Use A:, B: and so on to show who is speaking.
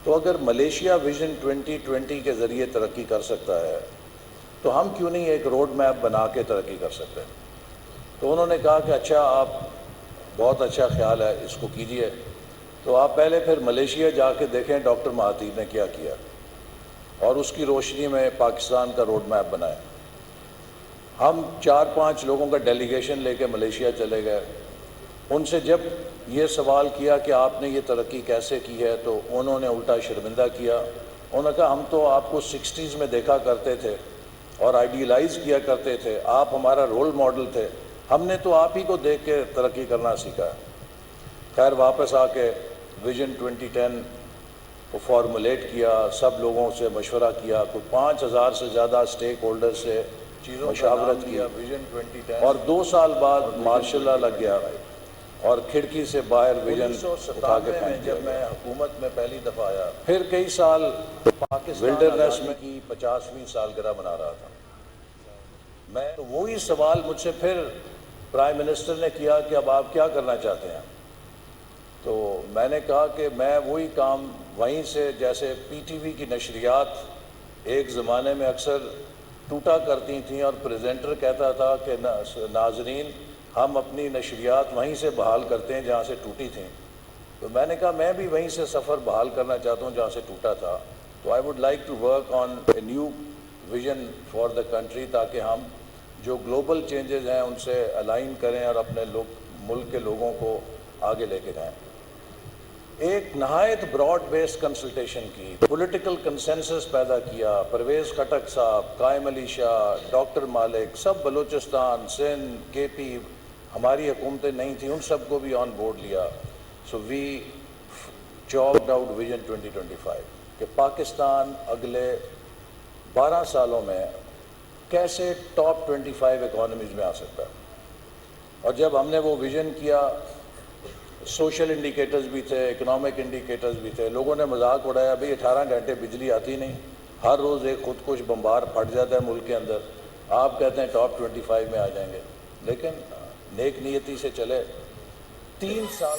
A: تو اگر Malaysia vision 2020 کے ذریعے ترقی کر سکتا ہے تو ہم کیوں نہیں ایک روڈ میپ بنا کے ترقی کر سکتے ہیں؟ تو انہوں نے کہا کہ اچھا، آپ بہت اچھا خیال ہے، اس کو کیجئے۔ تو آپ پہلے پھر ملیشیا جا کے دیکھیں ڈاکٹر مہاتیر نے کیا کیا، اور اس کی روشنی میں پاکستان کا روڈ میپ بنائیں۔ ہم 4-5 لوگوں کا ڈیلیگیشن لے کے ملیشیا چلے گئے۔ ان سے جب یہ سوال کیا کہ آپ نے یہ ترقی کیسے کی ہے، تو انہوں نے الٹا شرمندہ کیا۔ انہوں نے کہا ہم تو آپ کو 60s میں دیکھا کرتے تھے اور آئیڈیلائز کیا کرتے تھے، آپ ہمارا رول ماڈل تھے، ہم نے تو آپ ہی کو دیکھ کے ترقی کرنا سیکھا۔ خیر واپس آ کے ویژن 2010 کو فارمولیٹ کیا، سب لوگوں سے مشورہ کیا، کوئی 5000 سے زیادہ اسٹیک ہولڈر سے مشاورت کی، اور 2 سال بعد ماشاء اللہ لگ گیا، اور کھڑکی سے باہر ویژن اٹھا کے پھینک دیا۔ جب میں حکومت میں پہلی دفعہ آیا، پھر کئی سال ولڈرنیس میں کی 50ویں سالگرہ منا رہا تھا میں۔ تو وہی سوال مجھ سے پھر پرائم منسٹر نے کیا کہ اب آپ کیا کرنا چاہتے ہیں؟ تو میں نے کہا کہ میں وہی کام وہیں سے، جیسے پی ٹی وی کی نشریات ایک زمانے میں اکثر ٹوٹا کرتی تھیں اور پریزنٹر کہتا تھا کہ ناظرین ہم اپنی نشریات وہیں سے بحال کرتے ہیں جہاں سے ٹوٹی تھیں، تو میں نے کہا میں بھی وہیں سے سفر بحال کرنا چاہتا ہوں جہاں سے ٹوٹا تھا۔ تو I would like to work on a new vision for the country, تاکہ ہم جو گلوبل چینجز ہیں ان سے الائن کریں اور اپنے ملک کے لوگوں کو آگے لے کے جائیں۔ ایک نہایت براڈ بیس کنسلٹیشن کی، پولیٹیکل کنسنسس پیدا کیا، پرویز خٹک صاحب، قائم علی شاہ، ڈاکٹر مالک، سب بلوچستان، سندھ، کے پی، ہماری حکومتیں نہیں تھیں، ان سب کو بھی آن بورڈ لیا۔ سو وی چاپڈ آؤٹ ویژن 2025 کہ پاکستان اگلے 12 سالوں میں کیسے ٹاپ 25 اکانومیز میں آ سکتا ہے۔ اور جب ہم نے وہ ویژن کیا، سوشل انڈیکیٹرز بھی تھے، اکنامک انڈیکیٹرز بھی تھے، لوگوں نے مذاق اڑایا بھئی 18 گھنٹے بجلی آتی نہیں، ہر روز ایک خودکش بمبار پھٹ جاتا ہے ملک کے اندر، آپ کہتے ہیں ٹاپ 25 میں آ جائیں گے۔ لیکن نیک نیتی سے چلے 3 سال